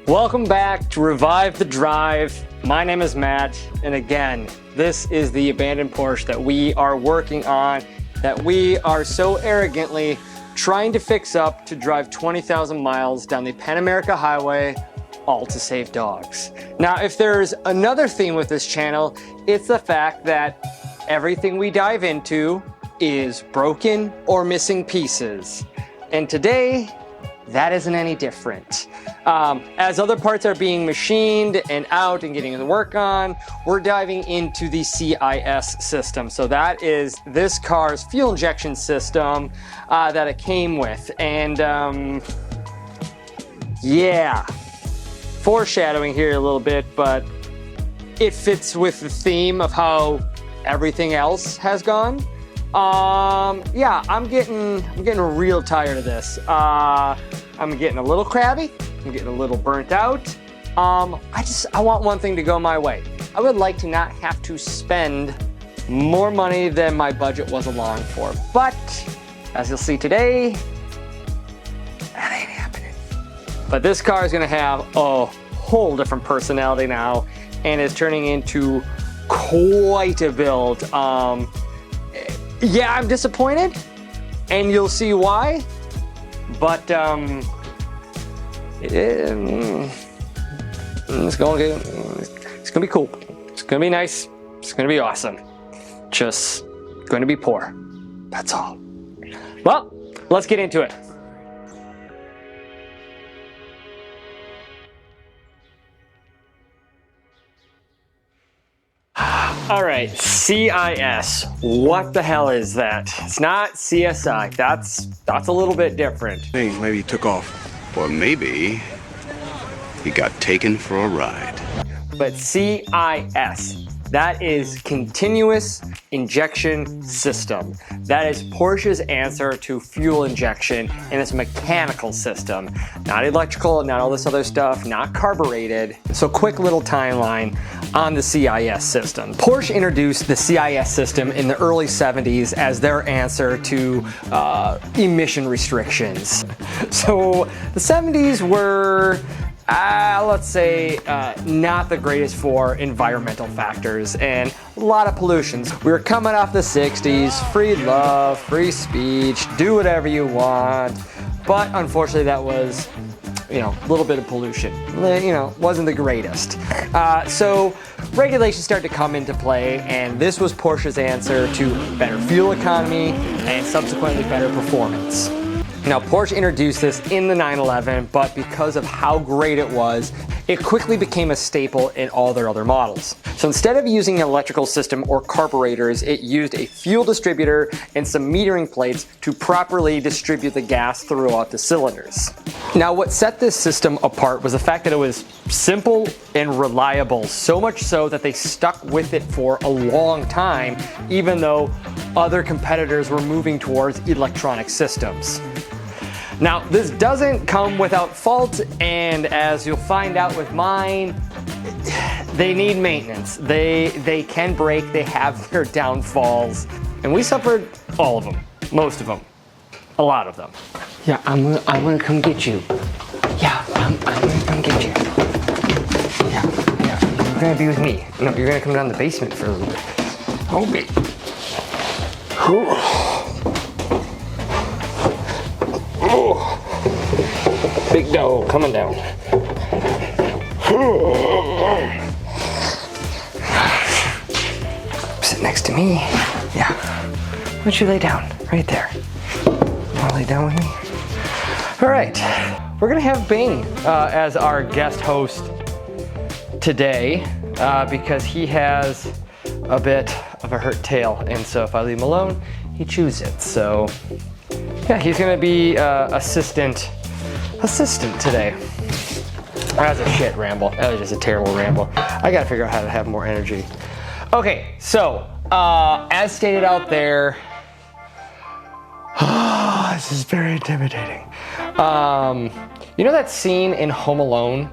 Welcome back to Revive the Drive. My name is Matt, and again, this is the abandoned Porsche that we are working on, that we are so arrogantly trying to fix up to drive 20,000 miles down the Pan America Highway, all to save dogs. Now, if there's another theme with this channel, it's the fact that everything we dive into is broken or missing pieces. And today, that isn't any different. As other parts are being machined and out and getting the work on, we're diving into the CIS system. So that is this car's fuel injection system that it came with. And yeah, foreshadowing here a little bit, but it fits with the theme of how everything else has gone. Yeah, I'm getting real tired of this. I'm getting a little crabby. I'm getting a little burnt out. I want one thing to go my way. I would like to not have to spend more money than my budget was allowing for. But as you'll see today, that ain't happening. But this car is gonna have a whole different personality now and is turning into quite a build. Yeah, I'm disappointed, and you'll see why, but it's gonna be cool. It's gonna be nice. It's gonna be awesome. Just going to be poor. That's all. Well, let's get into it. All right, CIS. What the hell is that? It's not CSI. That's a little bit different. Maybe he took off. Or maybe he got taken for a ride. But CIS, that is continuous injection system. That is Porsche's answer to fuel injection in this mechanical system. Not electrical, not all this other stuff, not carbureted. So quick little timeline on the CIS system. Porsche introduced the CIS system in the early 70s as their answer to emission restrictions. So the 70s were let's say, not the greatest for environmental factors and a lot of pollutions. We were coming off the 60s, free love, free speech, do whatever you want. But unfortunately that was, a little bit of pollution. Wasn't the greatest. So regulations started to come into play, and this was Porsche's answer to better fuel economy and subsequently better performance. Now, Porsche introduced this in the 911, but because of how great it was, it quickly became a staple in all their other models. So instead of using an electrical system or carburetors, it used a fuel distributor and some metering plates to properly distribute the gas throughout the cylinders. Now, what set this system apart was the fact that it was simple and reliable, so much so that they stuck with it for a long time, even though other competitors were moving towards electronic systems. Now, this doesn't come without fault, and as you'll find out with mine, they need maintenance. They can break, they have their downfalls, and we suffered all of them, most of them, a lot of them. Yeah, I'm gonna come get you. Yeah, I'm gonna come get you. Yeah, you're gonna be with me. No, you're gonna come down the basement for a little bit. Okay. Big dog coming down. Sit next to me. Yeah. Why don't you lay down? Right there. Want to lay down with me? All right. We're going to have Bing as our guest host today because he has a bit of a hurt tail. And so if I leave him alone, he chews it. So yeah, he's going to be assistant today. That was a shit ramble. That was just a terrible ramble. I gotta figure out how to have more energy. Okay, so as stated out there, this is very intimidating. You know that scene in Home Alone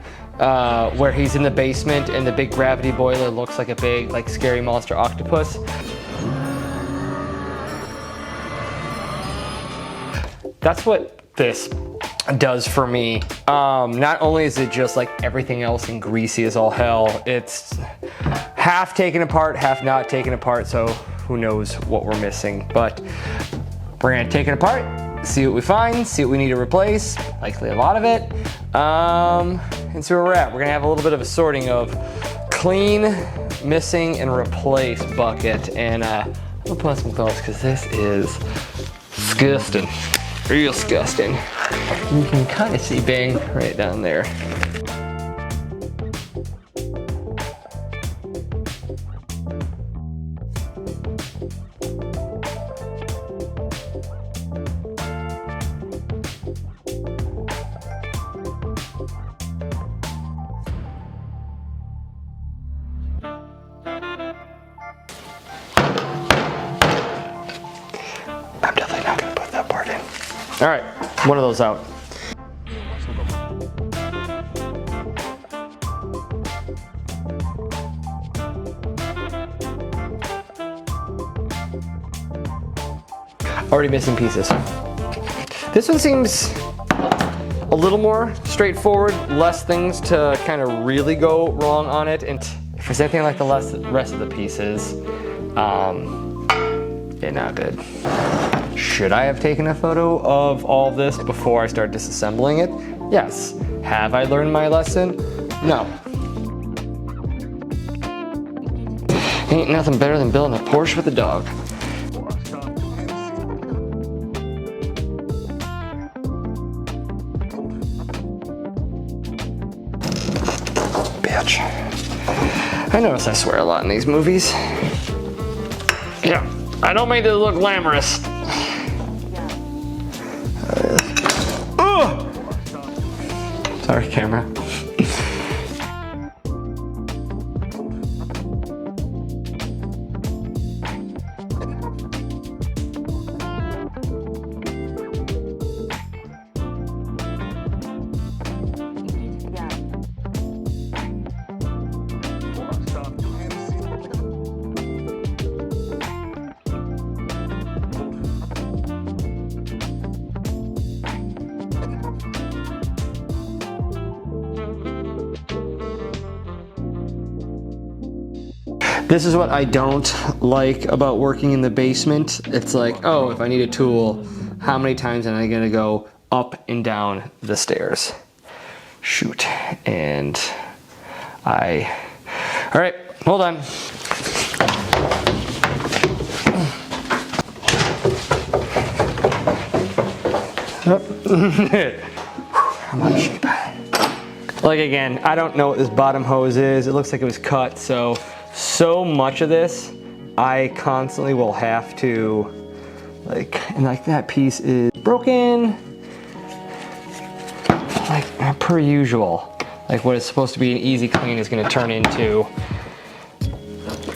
where he's in the basement and the big gravity boiler looks like a big, scary monster octopus? That's what this does for me. Not only is it just like everything else and greasy as all hell, it's half taken apart, half not taken apart, so who knows what we're missing. But we're gonna take it apart, see what we find, see what we need to replace, likely a lot of it, and see where we're at. We're gonna have a little bit of a sorting of clean, missing, and replace bucket. And I'm gonna put on some gloves because this is disgusting. Real disgusting. You can kind of see Bing right down there. I'm definitely not gonna put that part in. All right, one of those out. Already missing pieces. This one seems a little more straightforward, less things to kind of really go wrong on it. And if there's anything like the rest of the pieces, yeah, not good. Should I have taken a photo of all this before I start disassembling it? Yes. Have I learned my lesson? No. Ain't nothing better than building a Porsche with a dog. Bitch. I notice I swear a lot in these movies. Yeah, I don't make this look glamorous. Sorry, camera. This is what I don't like about working in the basement. It's like, oh, if I need a tool, how many times am I gonna go up and down the stairs? Shoot, and all right, hold on. I'm out of shape. Like again, I don't know what this bottom hose is. It looks like it was cut, so much of this I constantly will have to and that piece is broken, like per usual. Like what is supposed to be an easy clean is going to turn into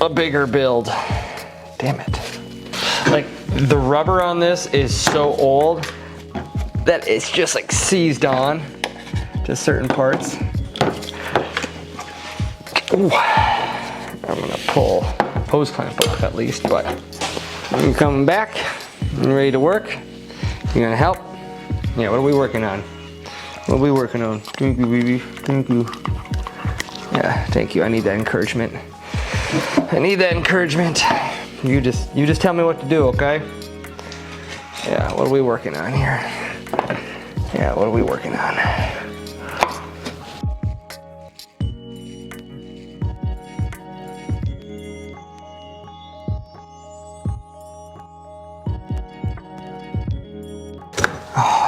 a bigger build. Damn it. Like the rubber on this is so old that it's just like seized on to certain parts. Ooh. I'm gonna pull hose clamp off at least, but I'm coming back. I'm ready to work. You gonna help? Yeah, what are we working on? What are we working on? Thank you, baby. Thank you. Yeah, thank you. I need that encouragement. I need that encouragement. You just tell me what to do, okay? Yeah, what are we working on here? Yeah, what are we working on?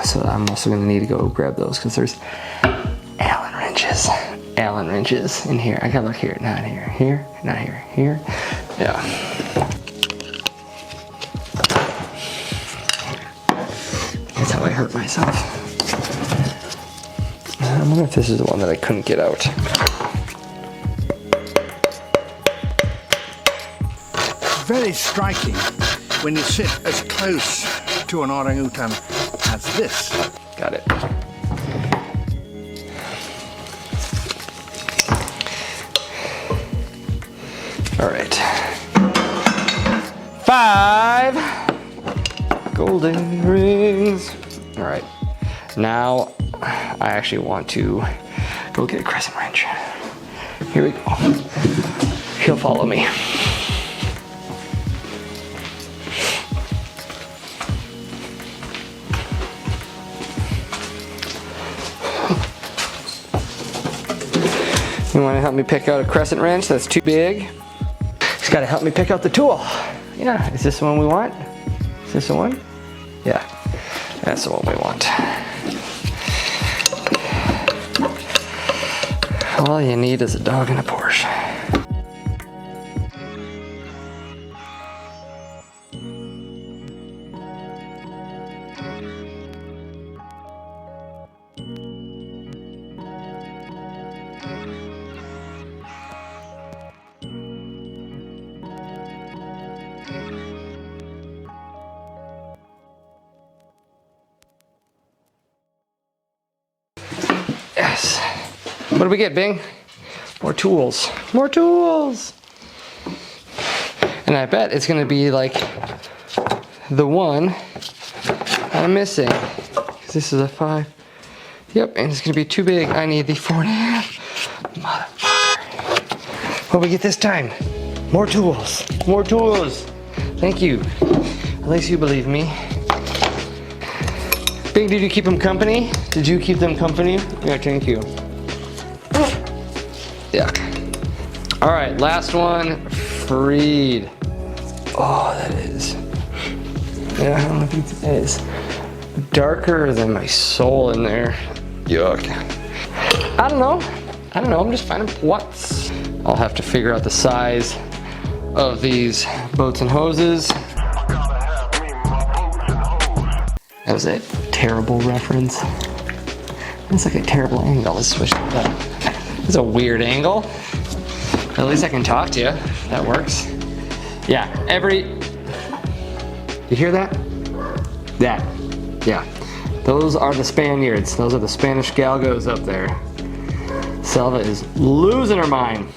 So I'm also gonna need to go grab those because there's Allen wrenches in here. I gotta look here, not here, here, not here, here. Yeah. That's how I hurt myself. I wonder if this is the one that I couldn't get out. Very striking when you sit as close to an orangutan as this. Got it. All right. 5 golden rings. All right. Now, I actually want to go get a crescent wrench. Here we go. He'll follow me. You want to help me pick out a crescent wrench that's too big? He's got to help me pick out the tool. Yeah, is this the one we want? Is this the one? Yeah, that's the one we want. All you need is a dog and a Porsche. Yes. What do we get, Bing? More tools. More tools! And I bet it's gonna be like the one I'm missing. Because this is a 5. Yep, and it's gonna be too big. I need the 4.5. Motherfucker. What do we get this time? More tools. More tools. Thank you. At least you believe me. Bing, did you keep them company? Did you keep them company? Yeah, thank you. Yuck. All right, last one, freed. Oh, that is. Yeah, I don't know if it is darker than my soul in there. Yuck. I don't know. I'm just finding what's. I'll have to figure out the size of these boats and hoses. That was a terrible reference. It's like a terrible angle. Let's switch it up. It's a weird angle. At least I can talk to you. That works. Yeah, you hear that? That. Yeah. Those are the Spaniards. Those are the Spanish galgos up there. Selva is losing her mind.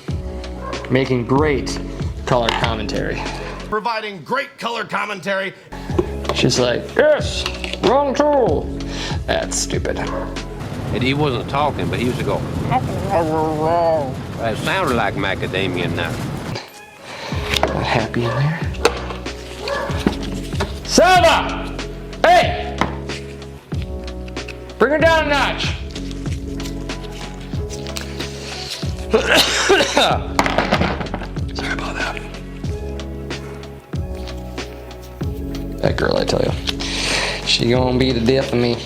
Making great color commentary. Providing great color commentary. She's like, yes, wrong tool. That's stupid. And he wasn't talking, but he used to go, it sounded like macadamia nut. Not happy in there. Selva! Hey! Bring her down a notch. Sorry about that. That girl, I tell you. She gonna be the death of me.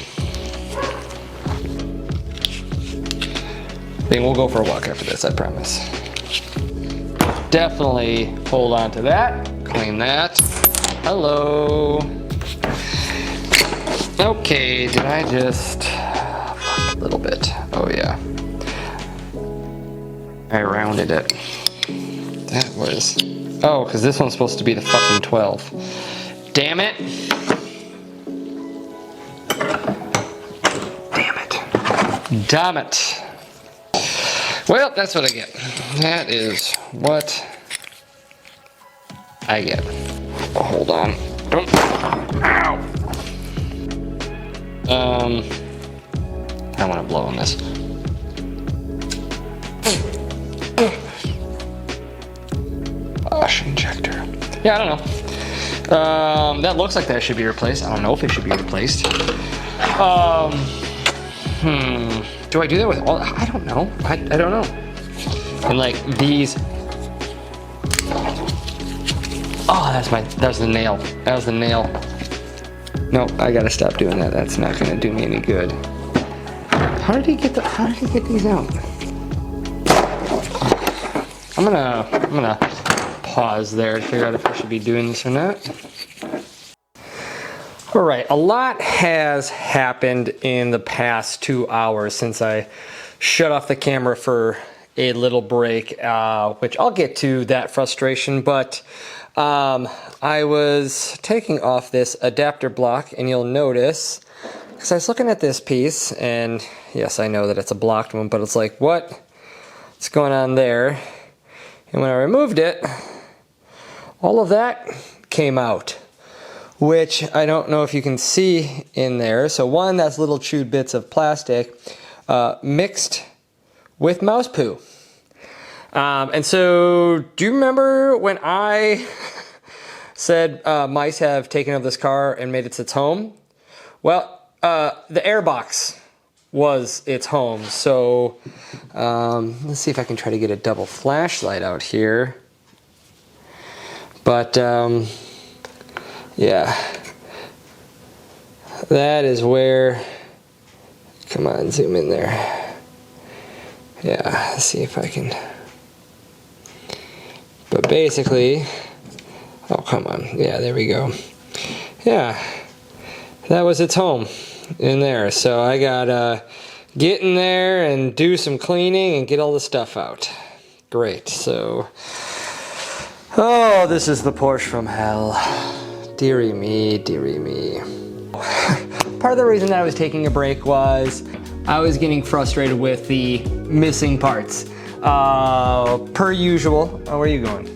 Then we'll go for a walk after this, I promise. Definitely hold on to that. Clean that. Hello. Okay, did I just... a little bit. Oh yeah. I rounded it. That was... oh, because this one's supposed to be the fucking 12. Damn it. Damn it. Damn it. Well, that's what I get. That is what I get. Oh, hold on. Don't. Ow! I want to blow on this. Wash injector. Yeah, I don't know. That looks like that should be replaced. I don't know if it should be replaced. Do I do that with all? I don't know. I don't know. And like these. Oh, that was the nail. That was the nail. No, I gotta stop doing that. That's not gonna do me any good. How did he get these out? I'm gonna pause there to figure out if I should be doing this or not. All right, a lot has happened in the past 2 hours since I shut off the camera for a little break, which I'll get to that frustration, but I was taking off this adapter block, and you'll notice, because I was looking at this piece, and yes, I know that it's a blocked one, but it's like, what's going on there? And when I removed it, all of that came out. which I don't know if you can see in there. So one, that's little chewed bits of plastic mixed with mouse poo. And so do you remember when I said mice have taken over this car and made it its home? Well, the airbox was its home. So let's see if I can try to get a double flashlight out here. But yeah, that is where, come on, zoom in there. Yeah, let's see if I can. But basically, oh, come on. Yeah, there we go. Yeah, that was its home in there. So I gotta get in there and do some cleaning and get all the stuff out. Great. So, oh, this is the Porsche from hell. Dearie me, dearie me. Part of the reason that I was taking a break was I was getting frustrated with the missing parts. Per usual. Oh, where are you going?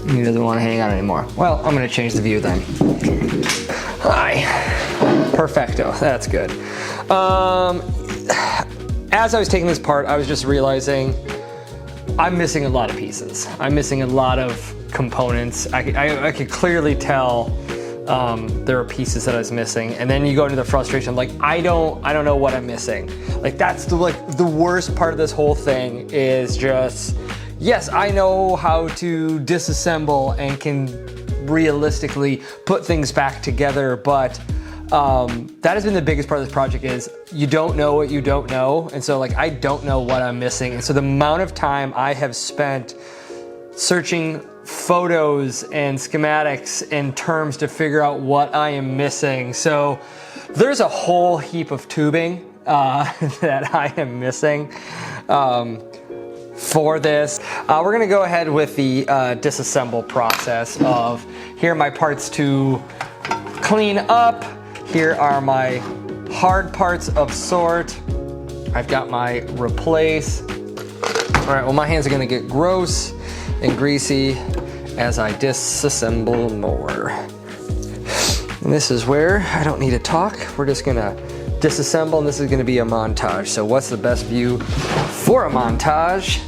He doesn't want to hang out anymore. Well, I'm going to change the view then. Hi. Perfecto. That's good. As I was taking this apart, I was just realizing I'm missing a lot of pieces. I'm missing a lot of components. I could clearly tell there are pieces that I was missing, and then you go into the frustration. Like I don't know what I'm missing. Like that's the worst part of this whole thing is just. Yes, I know how to disassemble and can realistically put things back together, but that has been the biggest part of this project is you don't know what you don't know. And so like, I don't know what I'm missing. And so the amount of time I have spent searching photos and schematics and terms to figure out what I am missing. So there's a whole heap of tubing that I am missing. For this, we're gonna go ahead with the disassemble process of here are my parts to clean up. Here are my hard parts of sort. I've got my replace. All right, well my hands are gonna get gross and greasy as I disassemble more. And this is where I don't need to talk. We're just gonna disassemble, and this is gonna be a montage. So what's the best view for a montage?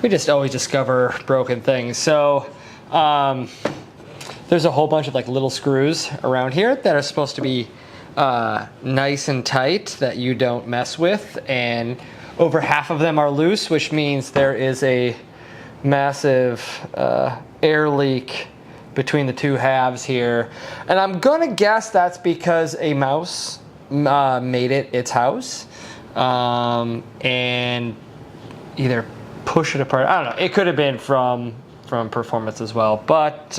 We just always discover broken things. So there's a whole bunch of like little screws around here that are supposed to be nice and tight that you don't mess with, and over half of them are loose, which means there is a massive air leak between the two halves here. And I'm gonna guess that's because a mouse made it its house and either push it apart. I don't know. It could have been from performance as well, but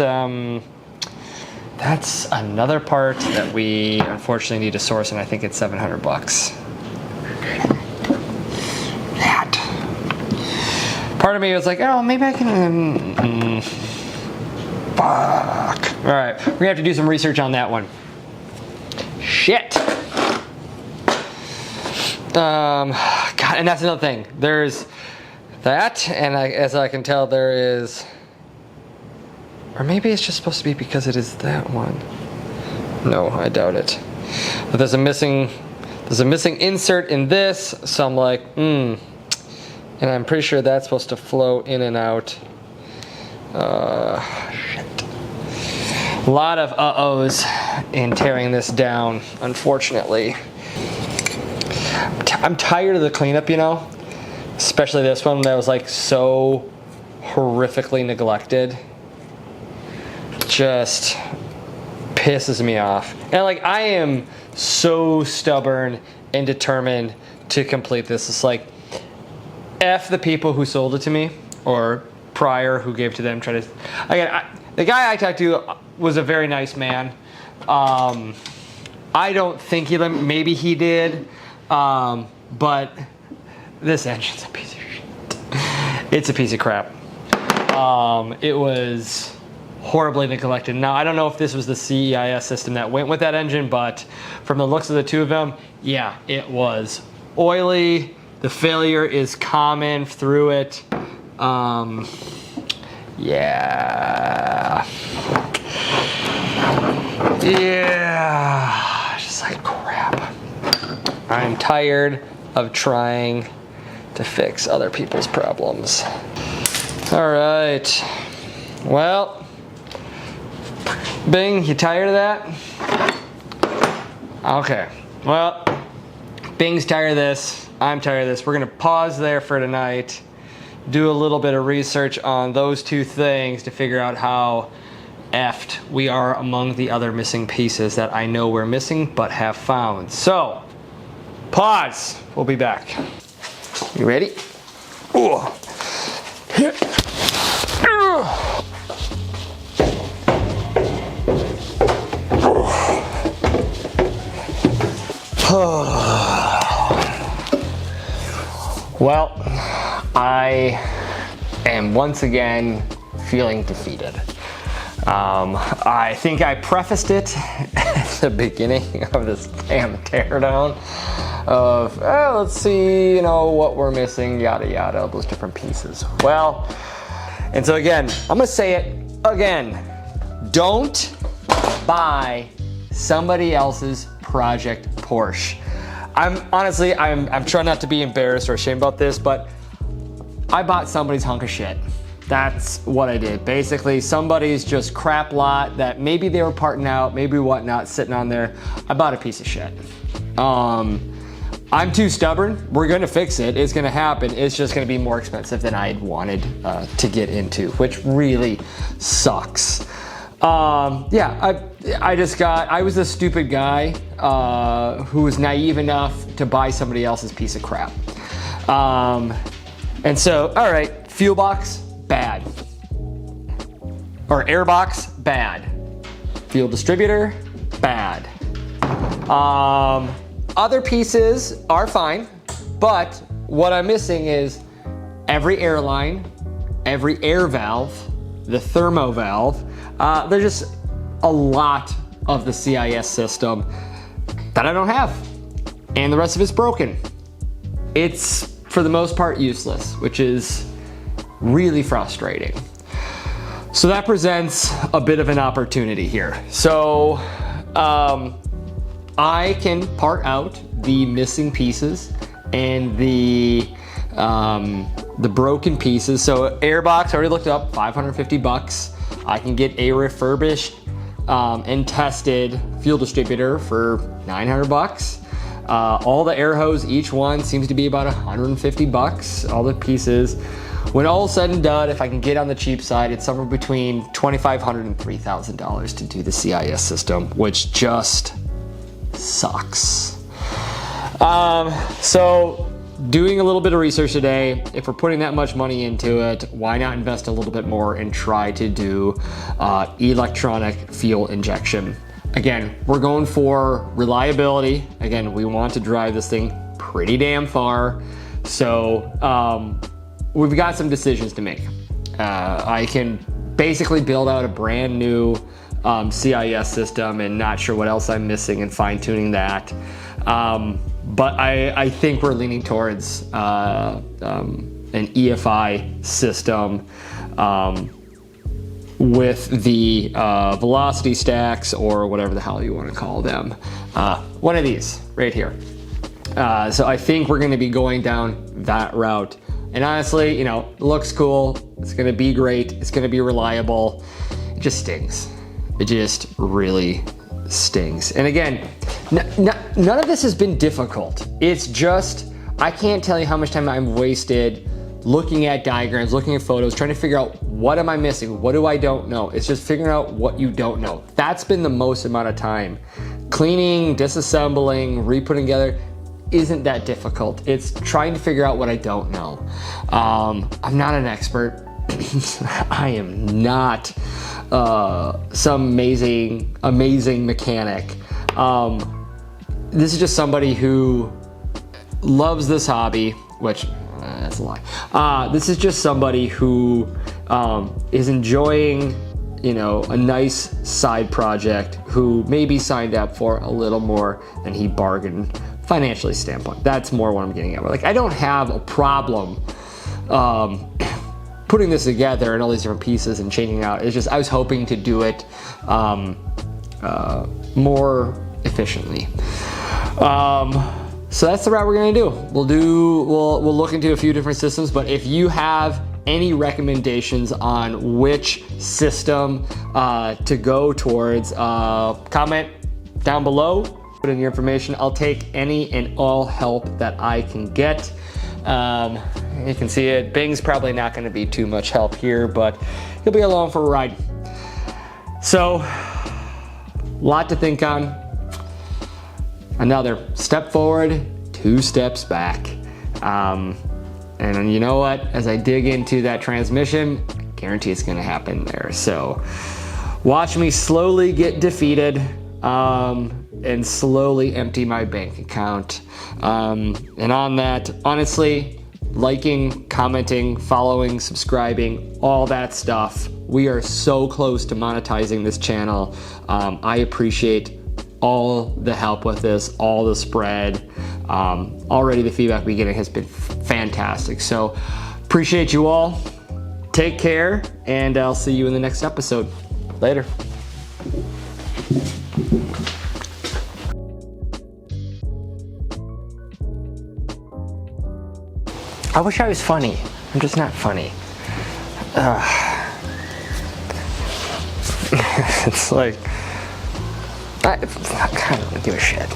that's another part that we unfortunately need to source, and I think it's $700. That part of me was like, oh, maybe I can. Fuck. All right, we're gonna have to do some research on that one. Shit. God, and that's another thing. There's that, and as I can tell, there is, or maybe it's just supposed to be because it is that one. No, I doubt it. But there's a missing insert in this, so I'm like, and I'm pretty sure that's supposed to flow in and out. Shit. A lot of uh-ohs in tearing this down, unfortunately. I'm tired of the cleanup, you know? Especially this one that was like so horrifically neglected. Just pisses me off. And like, I am so stubborn and determined to complete this. It's like, F the people who sold it to me, or prior who gave to them. Again, the guy I talked to was a very nice man. I don't think maybe he did, but this engine's a piece of shit. It's a piece of crap. It was horribly neglected. Now, I don't know if this was the CIS system that went with that engine, but from the looks of the two of them, yeah, it was oily. The failure is common through it. Yeah, just like crap. I'm tired of trying to fix other people's problems. All right, well, Bing, you tired of that? Okay, well, Bing's tired of this. I'm tired of this. We're gonna pause there for tonight, do a little bit of research on those two things to figure out how effed we are among the other missing pieces that I know we're missing but have found. So, pause. We'll be back. You ready? Ooh. Well, I am once again feeling defeated. I think I prefaced it at the beginning of this damn teardown of, let's see, what we're missing, yada yada, all those different pieces. Well, and so again, I'm gonna say it again. Don't buy somebody else's project Porsche. I'm trying not to be embarrassed or ashamed about this, but I bought somebody's hunk of shit. That's what I did. Basically, somebody's just crap lot that maybe they were parting out, maybe whatnot, sitting on there. I bought a piece of shit. I'm too stubborn. We're gonna fix it. It's gonna happen. It's just gonna be more expensive than I had wanted to get into, which really sucks. I was a stupid guy who was naive enough to buy somebody else's piece of crap. And so, all right, fuel box, bad. Or air box, bad. Fuel distributor, bad. Other pieces are fine, but what I'm missing is every air line, every air valve, the thermo valve. There's just a lot of the CIS system that I don't have, and the rest of it's broken. It's, for the most part, useless, which is really frustrating. So that presents a bit of an opportunity here. So I can part out the missing pieces and the broken pieces. So airbox, I already looked up, $550. I can get a refurbished and tested fuel distributor for $900. All the air hose, each one seems to be about $150. All the pieces. When all said and done, if I can get on the cheap side, it's somewhere between $2,500 and $3,000 to do the CIS system, which just sucks. So doing a little bit of research today, if we're putting that much money into it, why not invest a little bit more and try to do electronic fuel injection? Again, we're going for reliability. Again, we want to drive this thing pretty damn far. So we've got some decisions to make. I can basically build out a brand new CIS system and not sure what else I'm missing and fine tuning that. But I think we're leaning towards an EFI system with the velocity stacks, or whatever the hell you want to call them. One of these right here. So I think we're going to be going down that route. And honestly, it looks cool. It's going to be great. It's going to be reliable. It just stings. It just really stings. And again, none of this has been difficult. It's just, I can't tell you how much time I've wasted looking at diagrams, looking at photos, trying to figure out what am I missing? What do I don't know? It's just figuring out what you don't know. That's been the most amount of time. Cleaning, disassembling, re-putting together isn't that difficult. It's trying to figure out what I don't know. I'm not an expert. I am not some amazing mechanic. This is just somebody who loves this hobby, which that's a lie. This is just somebody who is enjoying, you know, a nice side project, who maybe signed up for a little more than he bargained financially standpoint. That's more what I'm getting at. Like, I don't have a problem putting this together and all these different pieces and changing out. It's just I was hoping to do it more efficiently. So that's the route we're gonna do. We'll look into a few different systems, but if you have any recommendations on which system to go towards, comment down below, put in your information. I'll take any and all help that I can get. You can see it, Bing's probably not gonna be too much help here, but he'll be along for a ride. So, a lot to think on. Another step forward, 2 steps back. And you know what? As I dig into that transmission, I guarantee it's gonna happen there. So watch me slowly get defeated and slowly empty my bank account. And on that, honestly, liking, commenting, following, subscribing, all that stuff. We are so close to monetizing this channel. I appreciate all the help with this, all the spread. Already the feedback we're getting has been fantastic. So appreciate you all. Take care, and I'll see you in the next episode. Later. I wish I was funny. I'm just not funny. It's like, I don't give a shit.